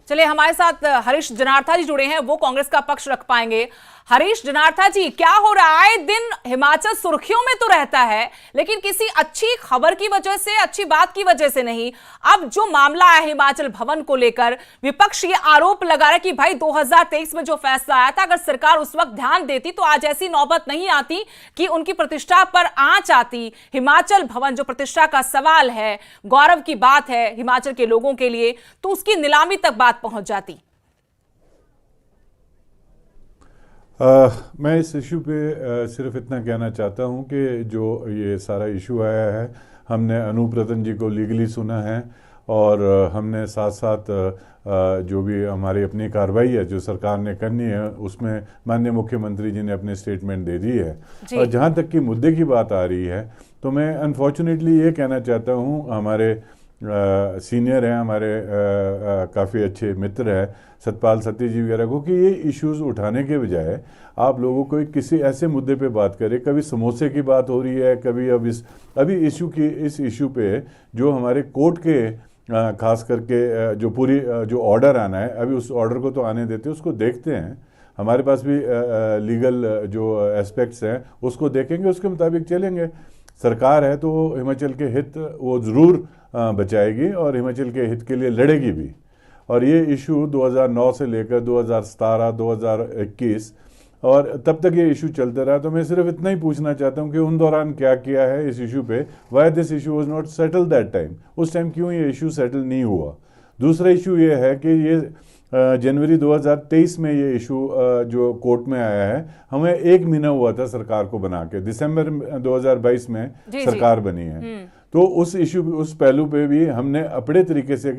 चलिए हमारे साथ हरीश जनार्था जी जुड़े हैं, वो कांग्रेस का पक्ष रख पाएंगे। हरीश जनार्था जी, क्या हो रहा है? आए दिन हिमाचल सुर्खियों में तो रहता है, लेकिन किसी अच्छी खबर की वजह से, अच्छी बात की वजह से नहीं। अब जो मामला है हिमाचल भवन को लेकर, विपक्ष ये आरोप लगा रहा है कि भाई 2023 में जो फैसला आया था, अगर सरकार उस वक्त ध्यान देती तो आज ऐसी नौबत नहीं आती कि उनकी प्रतिष्ठा पर आंच आती। हिमाचल भवन जो प्रतिष्ठा का सवाल है, गौरव की बात है हिमाचल के लोगों के लिए, तो उसकी नीलामी तक बात पहुंच जाती। मैं इस इशू पे सिर्फ इतना कहना चाहता हूँ कि जो ये सारा इशू आया है, हमने अनूप रतन जी को लीगली सुना है और हमने साथ साथ जो भी हमारी अपनी कार्रवाई है जो सरकार ने करनी है, उसमें माननीय मुख्यमंत्री जी ने अपने स्टेटमेंट दे दी है। और जहाँ तक कि मुद्दे की बात आ रही है, तो मैं अनफॉर्चुनेटली ये कहना चाहता हूँ, हमारे सीनियर हैं, हमारे काफ़ी अच्छे मित्र हैं सतपाल सत्ती जी वगैरह को, कि ये इश्यूज़ उठाने के बजाय आप लोगों को किसी ऐसे मुद्दे पे बात करें। कभी समोसे की बात हो रही है, कभी अभी इस इशू पे जो हमारे कोर्ट के खास करके जो पूरी जो ऑर्डर आना है, अभी उस ऑर्डर को तो आने देते, उसको देखते हैं। हमारे पास भी लीगल जो एस्पेक्ट्स हैं उसको देखेंगे, उसके मुताबिक चलेंगे। सरकार है तो हिमाचल के हित वो ज़रूर बचाएगी और हिमाचल के हित के लिए लड़ेगी भी। और ये इशू 2009 से लेकर 2017, 2021 और तब तक ये इशू चलता रहा। तो मैं सिर्फ इतना ही पूछना चाहता हूँ कि उन दौरान क्या किया है इस इशू पे, why this issue was not settle that time. उस टाइम क्यों ये इशू सेटल नहीं हुआ। दूसरा इशू ये है कि ये जनवरी 2023 में ये इशू जो कोर्ट में आया है, हमें 1 महीना हुआ था सरकार को बना के, दिसंबर 2022 में सरकार बनी है। तो उस इशू, उस पहलू पे भी हमने अपने तरीके से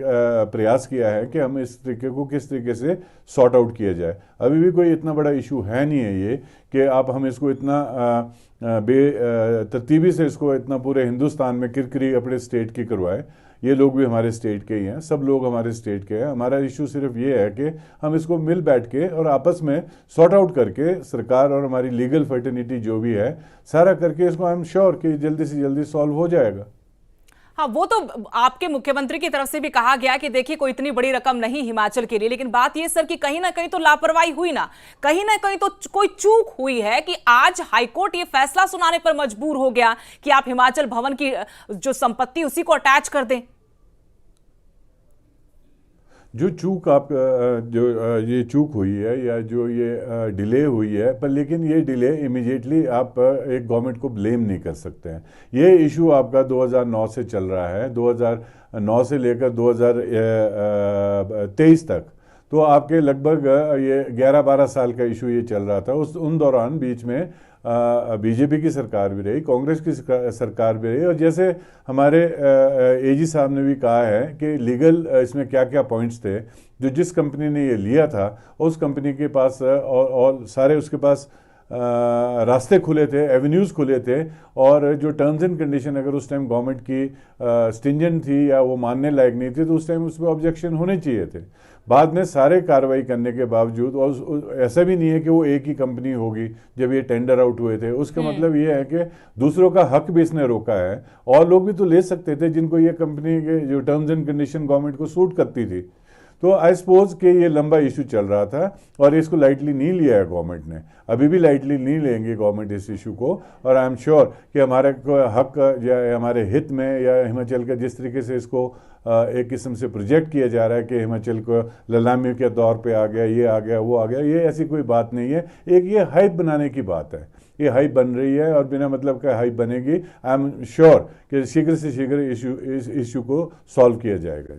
प्रयास किया है कि हम इस तरीके को किस तरीके से सॉर्ट आउट किया जाए। अभी भी कोई इतना बड़ा इशू है नहीं है ये कि हम इसको इतना बेतरतीबी से इसको इतना पूरे हिंदुस्तान में किरकिरी अपने स्टेट की करवाए। ये लोग भी हमारे स्टेट के ही हैं, सब लोग हमारे स्टेट के हैं। हमारा इशू सिर्फ ये है कि हम इसको मिल बैठ के और आपस में सॉर्ट आउट करके, सरकार और हमारी लीगल फर्टिनिटी जो भी है सारा करके, इसको आई एम श्योर कि जल्दी से जल्दी सॉल्व हो जाएगा। हाँ, वो तो आपके मुख्यमंत्री की तरफ से भी कहा गया कि देखिए कोई इतनी बड़ी रकम नहीं हिमाचल के लिए, लेकिन बात ये सर कि कहीं ना कहीं तो लापरवाही हुई ना कहीं तो कोई चूक हुई है कि आज हाईकोर्ट ये फैसला सुनाने पर मजबूर हो गया कि आप हिमाचल भवन की जो संपत्ति उसी को अटैच कर दें। जो चूक आप जो ये चूक हुई है या जो ये डिले हुई है, पर लेकिन ये डिले इमीडिएटली आप एक गवर्नमेंट को ब्लेम नहीं कर सकते हैं। ये इशू आपका 2009 से चल रहा है, 2009 से लेकर 2023 तक, तो आपके लगभग ये 11-12 साल का इशू ये चल रहा था। उन दौरान बीच में बीजेपी की सरकार भी रही, कांग्रेस की सरकार भी रही, और जैसे हमारे एजी साहब ने भी कहा है कि लीगल इसमें क्या क्या पॉइंट्स थे, जो जिस कंपनी ने ये लिया था उस कंपनी के पास और सारे उसके पास रास्ते खुले थे, एवेन्यूज़ खुले थे, और जो टर्म्स एंड कंडीशन अगर उस टाइम गवर्नमेंट की स्टिंजेंट थी या वो मानने लायक नहीं थी, तो उस टाइम उसमें ऑब्जेक्शन होने चाहिए थे। बाद में सारे कार्रवाई करने के बावजूद, और ऐसा भी नहीं है कि वो एक ही कंपनी होगी जब ये टेंडर आउट हुए थे, उसका मतलब ये है कि दूसरों का हक भी इसने रोका है। और लोग भी तो ले सकते थे जिनको ये कंपनी के जो टर्म्स एंड कंडीशन गवर्नमेंट को सूट करती थी। तो आई सपोज कि ये लंबा इशू चल रहा था और इसको लाइटली नहीं लिया है गवर्नमेंट ने, अभी भी लाइटली नहीं लेंगे गवर्नमेंट इस इशू को। और आई एम श्योर कि हमारे हक या हमारे हित में या हिमाचल का जिस तरीके से इसको एक किस्म से प्रोजेक्ट किया जा रहा है कि हिमाचल को ललामी के तौर पे आ गया, ये आ गया, वो आ गया, ये ऐसी कोई बात नहीं है। एक ये हाइप बनाने की बात है, ये हाइप बन रही है और बिना मतलब का हाइप बनेगी। आई एम श्योर कि शीघ्र से शीघ्र इस इशू को सॉल्व किया जाएगा।